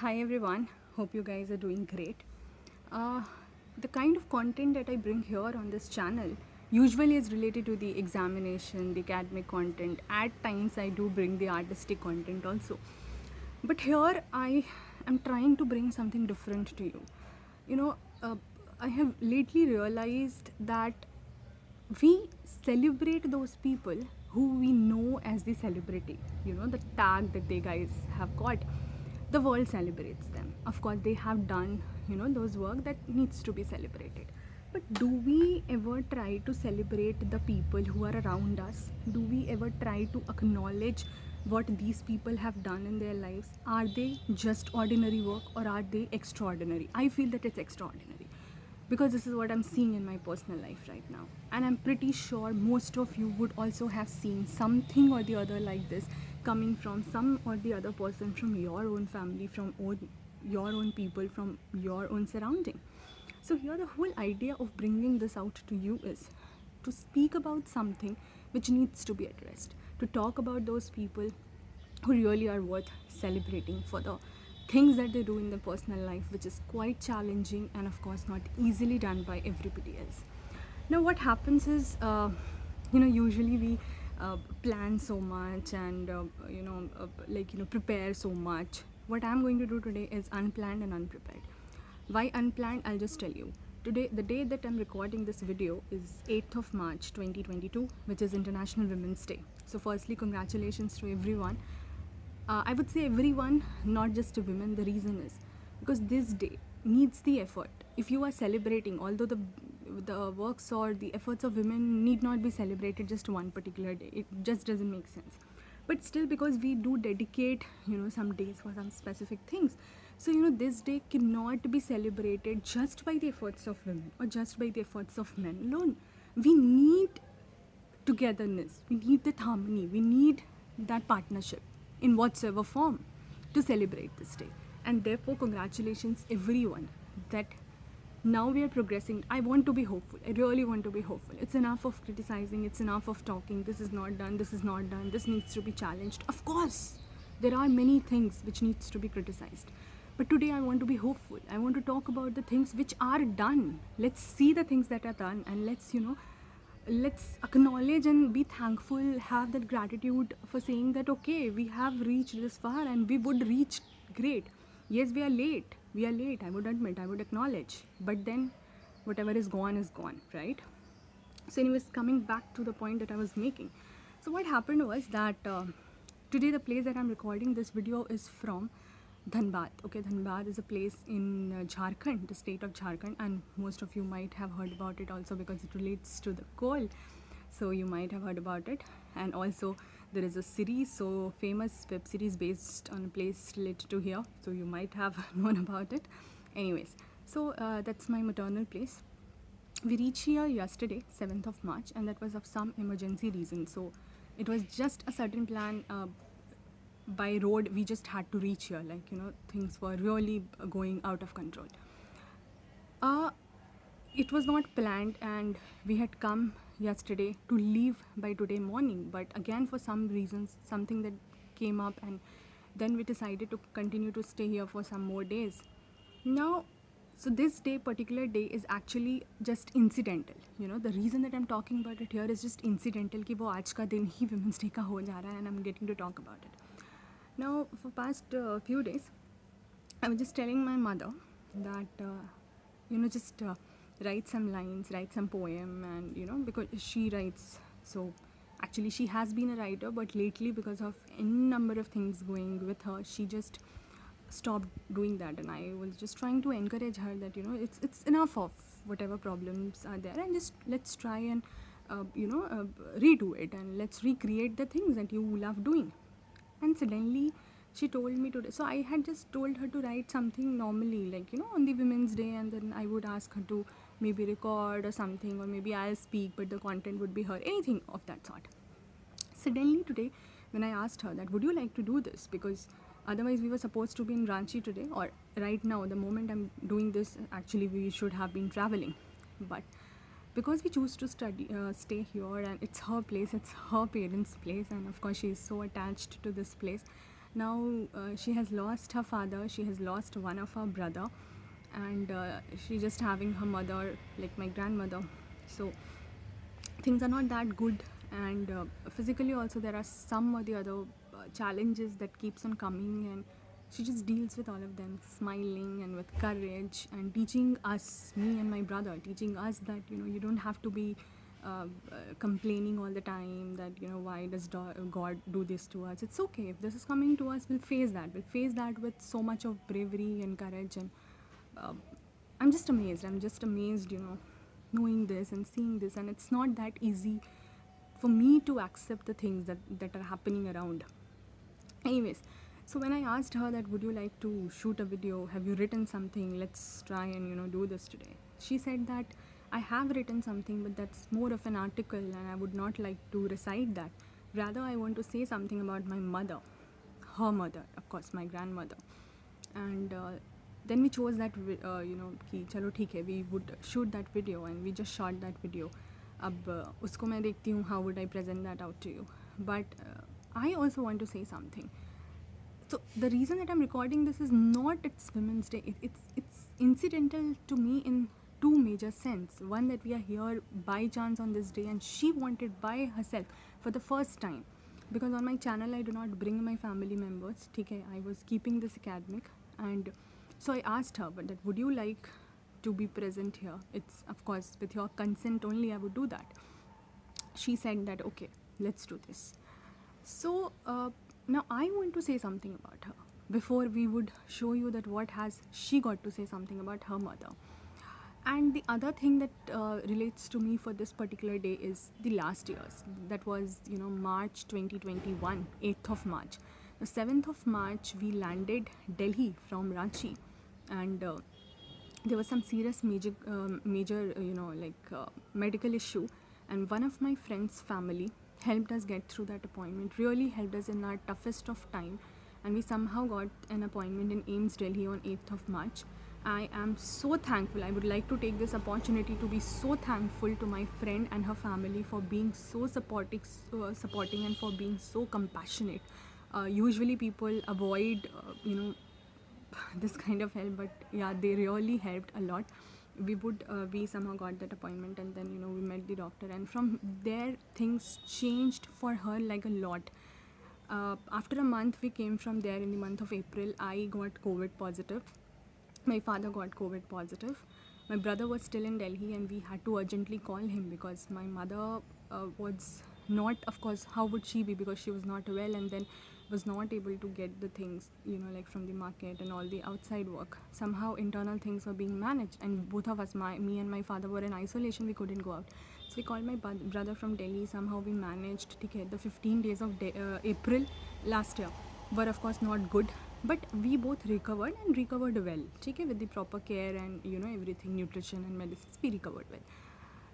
Hi everyone, hope you guys are doing great. Uh, the kind of content that I bring here on this channel usually is related to the examination, the academic content. At times I do bring the artistic content also. But here I am trying to bring something different to you. You know, I have lately realized that we celebrate those people who we know as the celebrity, the tag that they guys have got. The world celebrates them. Of course they have done those work that needs to be celebrated, but do we ever try to celebrate the people who are around us? Do we ever try to acknowledge what these people have done in their lives? Are they just ordinary work or are they extraordinary? I feel that it's extraordinary because this is what I'm seeing in my personal life right now, and I'm pretty sure most of you would also have seen something or the other like this coming from some or the other person from your own family, from your own people, from your own surrounding. So here the whole idea of bringing this out to you is to speak about something which needs to be addressed, to talk about those people who really are worth celebrating for the things that they do in their personal life, which is quite challenging and of course not easily done by everybody else. Now what happens is, usually we plan so much and prepare so much. What I'm going to do today is unplanned and unprepared. Why unplanned? I'll just tell you. Today, the day that I'm recording this video is 8th of March 2022, which is International Women's Day. So firstly, congratulations to everyone. I would say everyone, not just women. The reason is because this day needs the effort. If you are celebrating, although the works or the efforts of women need not be celebrated just one particular day, it just doesn't make sense. But still, because we do dedicate some days for some specific things, so this day cannot be celebrated just by the efforts of women or just by the efforts of men alone. We need togetherness, we need that harmony, we need that partnership in whatsoever form to celebrate this day. And therefore congratulations everyone that now we are progressing. I want to be hopeful, I really want to be hopeful. It's enough of criticizing, it's enough of talking, this is not done, this is not done, this needs to be challenged. Of course there are many things which needs to be criticized, but today I want to be hopeful. I want to talk about the things which are done. Let's see the things that are done, and let's acknowledge and be thankful, have that gratitude for saying that okay, we have reached this far and we would reach great. Yes, we are late, I would admit, I would acknowledge, but then whatever is gone, right? So anyways, coming back to the point that I was making. So what happened was that today the place that I'm recording this video is from Dhanbad. Okay, Dhanbad is a place in Jharkhand, the state of Jharkhand, and most of you might have heard about it also because it relates to the coal. So you might have heard about it. And also there is a series, so famous web series based on a place related to here. So you might have known about it. Anyways, so that's my maternal place. We reached here yesterday, 7th of March, and that was of some emergency reason. So it was just a certain plan. By road we just had to reach here, things were really going out of control. It was not planned and we had come yesterday to leave by today morning, but again for some reasons something that came up, and then we decided to continue to stay here for some more days. Now, so this particular day is actually just incidental. The reason that I'm talking about it here is just incidental कि वो आज का दिन ही Women's Day का हो जा रहा है, and I'm getting to talk about it. Now, for past few days, I was just telling my mother that, just write some lines, write some poem, and because she writes, so actually she has been a writer, but lately because of any number of things going with her, she just stopped doing that, and I was just trying to encourage her that it's enough of whatever problems are there, and just let's try and redo it, and let's recreate the things that you love doing. And suddenly she told me today, so I had just told her to write something normally, on the Women's Day, and then I would ask her to maybe record or something, or maybe I'll speak but the content would be her, anything of that sort. Suddenly today when I asked her that would you like to do this, because otherwise we were supposed to be in Ranchi today, or right now the moment I'm doing this actually we should have been traveling, but because we choose to stay here, and it's her place, it's her parents' place, and of course she is so attached to this place Now she has lost her father, she has lost one of her brother, and she's just having her mother, like my grandmother. So things are not that good, and physically also there are some or the other challenges that keeps on coming, and she just deals with all of them smiling and with courage, and teaching us, me and my brother, teaching us that you don't have to be complaining all the time that why does God do this to us. It's okay if this is coming to us, we'll face that with so much of bravery and courage. And uh, I'm just amazed, knowing this and seeing this, and it's not that easy for me to accept the things that are happening around. Anyways, so when I asked her that would you like to shoot a video, have you written something, let's try and do this today, she said that I have written something, but that's more of an article and I would not like to recite that. Rather, I want to say something about my mother, her mother, of course, my grandmother. And then we chose that कि चलो ठीक है, we would shoot that video, and we just shot that video. अब उसको मैं देखती हूँ how would I present that out to you. But I also want to say something. So the reason that I'm recording this is not it's Women's Day. It's incidental to me in two major sense. One, that we are here by chance on this day, and she wanted by herself for the first time. Because on my channel I do not bring my family members. Okay, I was keeping this academic, and so I asked her, but that would you like to be present here? It's of course with your consent only I would do that. She said that okay, let's do this. So now I want to say something about her before we would show you that what has she got to say something about her mother. And the other thing that relates to me for this particular day is the last year's. That was, March 2021, 8th of March. The 7th of March, we landed Delhi from Ranchi, and there was some serious major medical issue, and one of my friend's family helped us get through that appointment, really helped us in our toughest of time, and we somehow got an appointment in AIIMS Delhi on 8th of March. I am so thankful. I would like to take this opportunity to be so thankful to my friend and her family for being so supporting and for being so compassionate. Usually people avoid, this kind of help, but yeah, they really helped a lot. We somehow got that appointment, and then we met the doctor, and from there things changed for her like a lot. After a month we came from there. In the month of April, I got COVID positive. My father got COVID positive. My brother was still in Delhi, and we had to urgently call him because my mother was not, of course, how would she be, because she was not well, and then was not able to get the things, like from the market and all the outside work. Somehow internal things were being managed, and both of us, me and my father, were in isolation. We couldn't go out. So we called my brother from Delhi. Somehow we managed to get the 15 days of April last year were of course not good, but we both recovered and recovered well. Okay, with the proper care and everything, nutrition and medicines, we recovered well.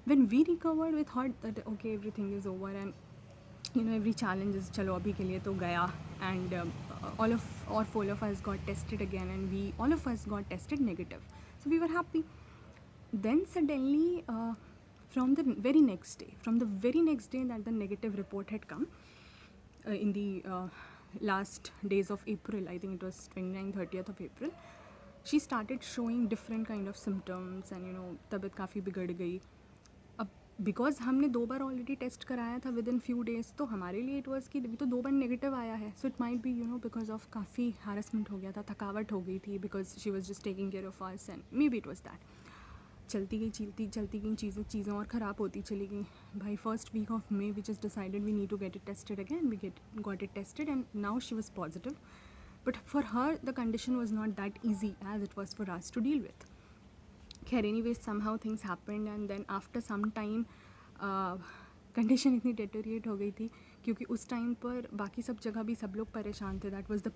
When we recovered, we thought that okay, everything is over, and every challenge is chalo abhi ke liye to gaya, and all four of us got tested again, and all of us got tested negative. So we were happy. Then suddenly, from the very next day that the negative report had come, in the last days of April, I think it was 29th, 30th of April, she started showing different kind of symptoms, and तबीयत काफ़ी बिगड़ गई. अब because हमने 2 बार already test कराया था with in few days, तो हमारे लिए इट वॉज कि अभी तो 2 बार नेगेटिव आया है. So it might be because of काफ़ी हैरेसमेंट हो गया था, थकावट हो गई थी, because she was just taking care of us, and maybe it was that. चलती गई चीज़ें और ख़राब होती चली गई. भाई first week of May we just decided we need to get it tested again. वी got it tested, and now she was positive. But for her the condition was not that easy as it was for us to deal with. Anyways, somehow things happened, and then after some time condition इतनी deteriorate हो गई थी क्योंकि उस time पर बाकी सब जगह भी सब लोग परेशान थे. That was the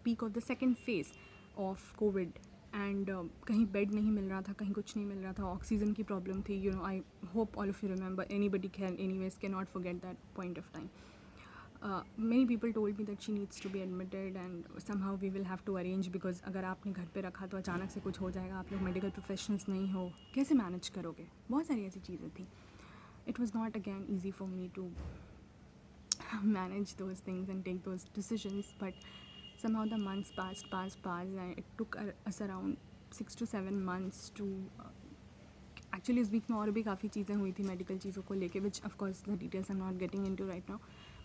peak of the second phase of Covid, and कहीं बेड नहीं मिल रहा था, कहीं कुछ नहीं मिल रहा था, ऑक्सीजन की प्रॉब्लम थी. I hope all of you remember, anybody can anyways can not forget that point of time. Many people told me that she needs to be admitted, and somehow we will have to arrange, because अगर आपने घर पे रखा तो अचानक से कुछ हो जाएगा, आप लोग मेडिकल प्रोफेशनल्स नहीं हो, कैसे मैनेज करोगे. बहुत सारी ऐसी चीज़ें थी. It was not again easy for me to manage those things and take those decisions. But somehow the months passed, and it took us around 6 to 7 months to actually इस वीक में और भी काफ़ी चीज़ें हुई थी मेडिकल चीज़ों को लेके, which of course the details I am not getting into right now,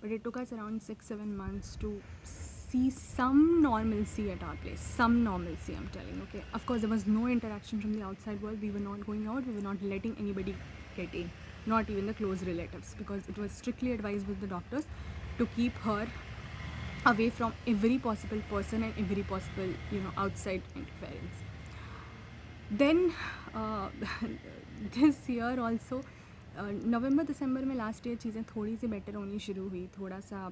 but it took us around 6-7 months to see some normalcy at our place, some normalcy, I'm telling. Okay, of course there was no interaction from the outside world. We were not going out, we were not letting anybody get in, not even the close relatives, because it was strictly advised with the doctors to keep her away from every possible person and every possible, outside interference. Then this year also, नवंबर दिसंबर में last year चीज़ें थोड़ी सी better होनी शुरू हुई, थोड़ा सा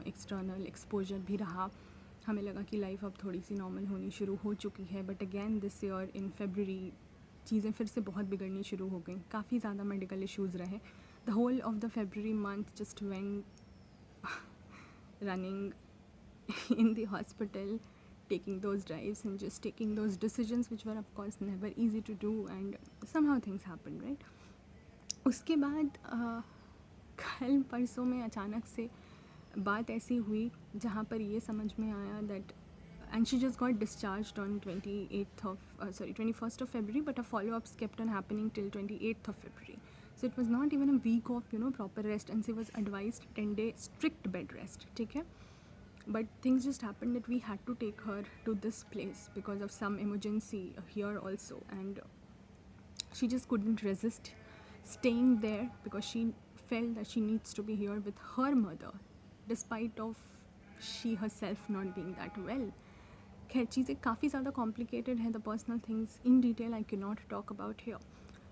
external exposure भी रहा, हमें लगा कि लाइफ अब थोड़ी सी नॉर्मल होनी शुरू हो चुकी है. But again this year in February चीज़ें फिर से बहुत बिगड़नी शुरू हो गई, काफ़ी ज़्यादा मेडिकल इश्यूज़ रहे. The whole of the February month just went running in the hospital, taking those drives and just taking those decisions which were of course never easy to do, and somehow things happened, right? उसके बाद कल परसों में अचानक से बात ऐसी हुई जहाँ पर ये समझ में आया that, and she just got discharged on 21st of February, but her follow-ups kept on happening till 28th of February. So it was not even a week of proper rest, and she was advised 10-day strict bed rest. ठीक है, but things just happened that we had to take her to this place because of some emergency here also, and she just couldn't resist staying there because she felt that she needs to be here with her mother despite of she herself not being that well. खैर चीज़ें काफ़ी ज़्यादा complicated है, the personal things in detail I cannot talk about here,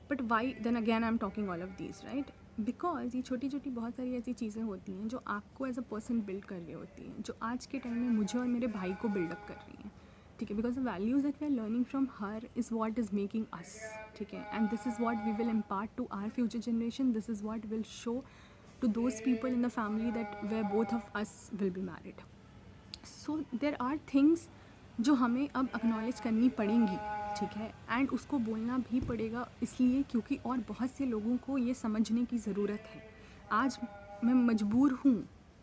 but why then again I'm talking all of these, right? Because ये छोटी छोटी बहुत सारी ऐसी चीज़ें होती हैं जो आपको एज अ पर्सन बिल्ड कर रही होती हैं, जो आज के टाइम में मुझे और मेरे भाई को बिल्डअप कर रही हैं. ठीक है, because the values that we are learning from her is what is making us. ठीक है, and this is what we will impart to our future generation. This is what will show to those people in the family that where both of us will be married. So there are things जो हमें अब acknowledge करनी पड़ेंगी. ठीक है, and उसको बोलना भी पड़ेगा इसलिए क्योंकि और बहुत से लोगों को ये समझने की ज़रूरत है. आज मैं मजबूर हूँ,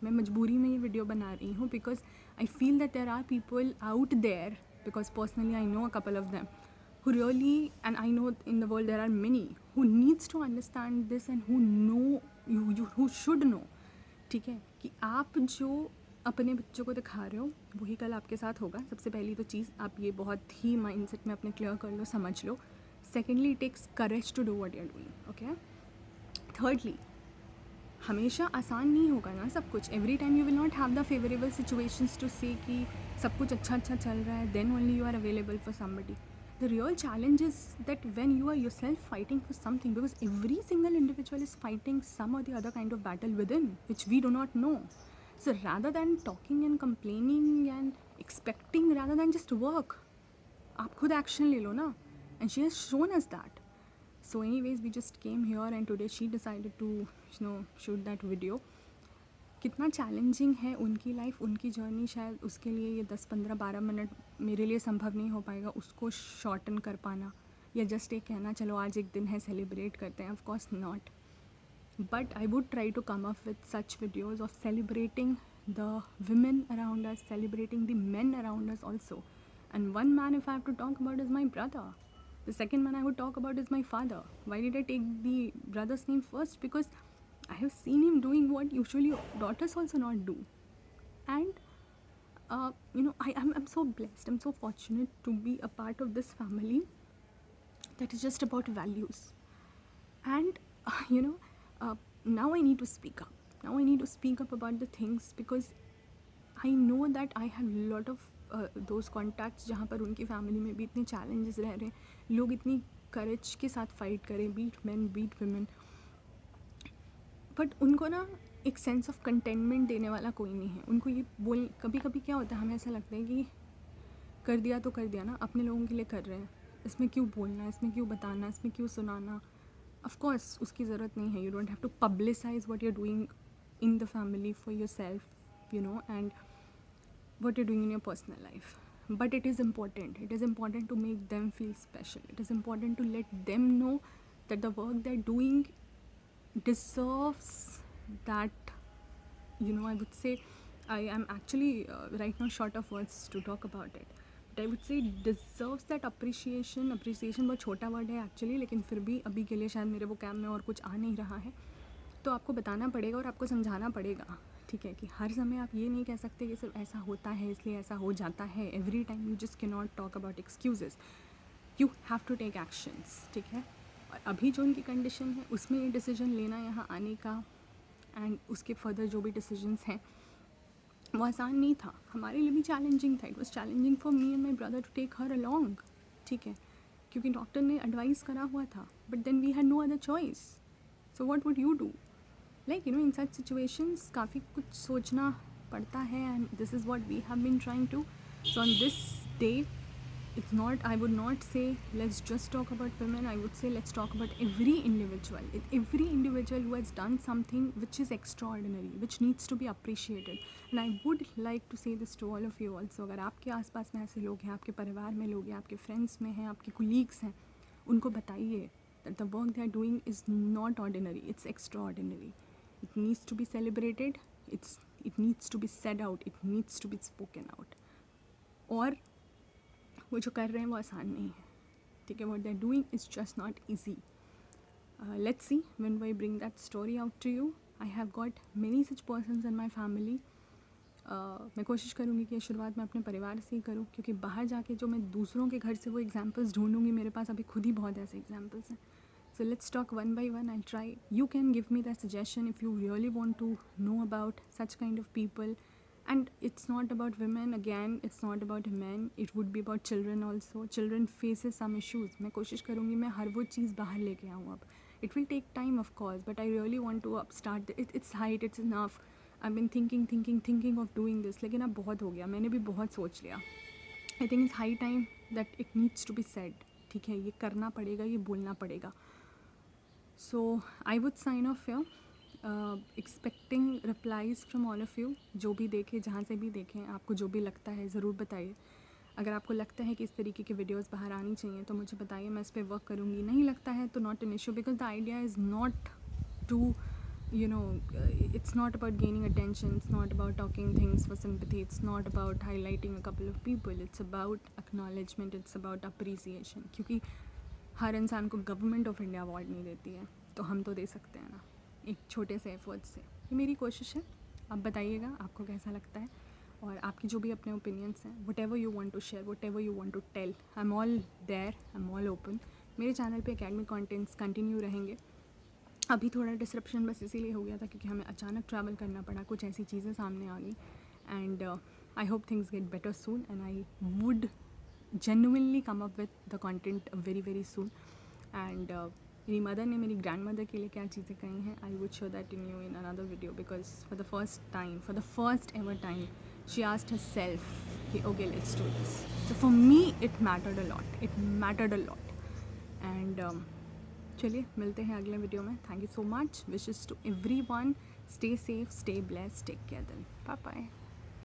मैं मजबूरी में ये वीडियो बना रही हूँ because I feel that there are people out there, because personally I know a couple of them who really, and I know in the world there are many who needs to understand this and who know you who should know. ठीक है, कि आप जो अपने बच्चों को दिखा रहे हो वही कल आपके साथ होगा. सबसे पहली तो चीज़ आप ये बहुत ही माइंडसेट में अपने क्लियर कर लो, समझ लो. Secondly it takes courage to do what you are doing. Okay, thirdly हमेशा आसान नहीं होगा ना सब कुछ. Every time you will not have the favourable situations to say कि सब कुछ अच्छा चल रहा है, then only you are available for somebody. The real challenge is that when you are yourself fighting for something, because every single individual is fighting some or the other kind of battle within, which we do not know. So rather than talking and complaining and expecting, rather than just work, आप खुद action ले लो ना. And she has shown us that. So anyways, we just came here and today she decided to shoot that video. कितना challenging है उनकी life, उनकी journey. शायद उसके लिए ये 10-15-12 मिनट मेरे लिए संभव नहीं हो पाएगा उसको शॉर्टन कर पाना, या जस्ट एक कहना चलो आज एक दिन है सेलिब्रेट करते हैं. Of course not, but I would try to come up with such videos of celebrating the women around us, celebrating the men around us also. And one man if I have to talk about is my brother. The second man I would talk about is my father. Why did I take the brother's name first? Because I have seen him doing what usually daughters also not do. And I'm so blessed, I'm so fortunate to be a part of this family that is just about values. And now I need to speak up. Now I need to speak up about the things because I know that I have a lot of those contacts जहाँ पर उनकी family में भी इतने challenges रह रहे हैं, लोग इतनी courage के साथ fight करें, beat men, beat women, but उनको ना एक सेंस ऑफ कंटेनमेंट देने वाला कोई नहीं है. उनको ये बोल, कभी कभी क्या होता है हमें ऐसा लगता है कि कर दिया तो कर दिया ना, अपने लोगों के लिए कर रहे हैं, इसमें क्यों बोलना, इसमें क्यों बताना, इसमें क्यों सुनाना. ऑफ कोर्स उसकी ज़रूरत नहीं है. You don't have to publicise what you are doing in the family for yourself, and what you doing in your personal life. But it is important. It is important to make them feel special. It is important to let them know that the work they're doing deserves that I would say I am actually right now short of words to talk about it. But I would say deserves that appreciation. Appreciation बहुत छोटा word है actually, लेकिन फिर भी अभी के लिए शायद मेरे वो कैम में और कुछ आ नहीं रहा है, तो आपको बताना पड़ेगा और आपको समझाना पड़ेगा, ठीक है, कि हर समय आप ये नहीं कह सकते कि सिर्फ ऐसा होता है इसलिए ऐसा हो जाता है. Every time you just can not talk about excuses, you have to take actions, ठीक है. और अभी जो उनकी कंडीशन है उसमें ये डिसीजन लेना यहाँ आने का एंड उसके फर्दर जो भी डिसीजंस हैं वो आसान नहीं था. हमारे लिए भी चैलेंजिंग था. It was challenging for me and my brother to take her along, ठीक है, क्योंकि डॉक्टर ने एडवाइस करा हुआ था. But then we had no other choice. So what would you do? Like in such situations काफ़ी कुछ सोचना पड़ता है and this is what we have been trying to. So on this day it's not, I would not say let's just talk about women. I would say let's talk about every individual who has done something which is extraordinary, which needs to be appreciated. And I would like to say this to all of you also. अगर आपके आसपास में ऐसे लोग हैं, आपके परिवार में लोग हैं, आपके फ्रेंड्स में हैं, आपके कोलीग्स हैं, उनको बताइए that the work they are doing is not ordinary, it's extraordinary. It needs to be celebrated, it needs to be said out, it needs to be spoken out. और वो जो कर रहे हैं वो आसान नहीं है, ठीक है. What they are doing is just not easy. Let's see when we bring that story out to you. I have got many such persons in my family. मैं कोशिश करूँगी कि शुरुआत में अपने परिवार से ही करूँ, क्योंकि बाहर जाके जो मैं दूसरों के घर से वो एग्जाम्पल्स ढूंढूंगी, मेरे पास अभी खुद ही बहुत ऐसे एग्जाम्पल्स हैं. So let's talk one by one. I'll try. You can give me that suggestion if you really want to know about such kind of people. And it's not about women, again, it's not about men, it would be about children also. Children faces some issues. मैं कोशिश करूँगी मैं हर वो चीज़ बाहर लेके आऊँ अब. It will take time of course, but I really want to start it's height, it's enough. I've been thinking of doing this, लेकिन अब बहुत हो गया, मैंने भी बहुत सोच लिया. I think it's high time that it needs to be said, ठीक है, ये करना पड़ेगा, ये बोलना पड़ेगा. So I would sign off here. Expecting replies from all of you. जो भी देखें, जहाँ से भी देखें, आपको जो भी लगता है ज़रूर बताइए. अगर आपको लगता है कि इस तरीके की वीडियोस बाहर आनी चाहिए तो मुझे बताइए, मैं इस पर वर्क करूँगी. नहीं लगता है तो not an issue, because the idea is not to it's not about gaining attention, it's not about talking things for sympathy, it's not about highlighting a couple of people, it's about acknowledgement, it's about appreciation. क्योंकि हर इंसान को government of India award नहीं देती है, तो हम तो दे सकते हैं ना एक छोटे से एफर्ट से. ये मेरी कोशिश है. आप बताइएगा आपको कैसा लगता है, और आपके जो भी अपने ओपिनियंस हैं, whatever you want to share, whatever you want to tell, I am all there, I am all open. मेरे चैनल पे एकेडमिक कंटेंट्स कंटिन्यू रहेंगे. अभी थोड़ा डिसरप्शन बस इसीलिए हो गया था क्योंकि हमें अचानक ट्रैवल करना पड़ा, कुछ ऐसी चीज़ें सामने आ गई. And I hope things get better soon and I would genuinely come up with the content very very soon. And मेरी मदर ने मेरी ग्रैंड मदर के लिए क्या चीज़ें कही हैं, I would show that in you in another video, because for the first ever time she asked herself कि okay let's do this. So for me it mattered a lot. And चलिए मिलते हैं अगले वीडियो में. Thank you so much. Wishes to everyone. Stay safe, stay blessed, take care then. Bye bye.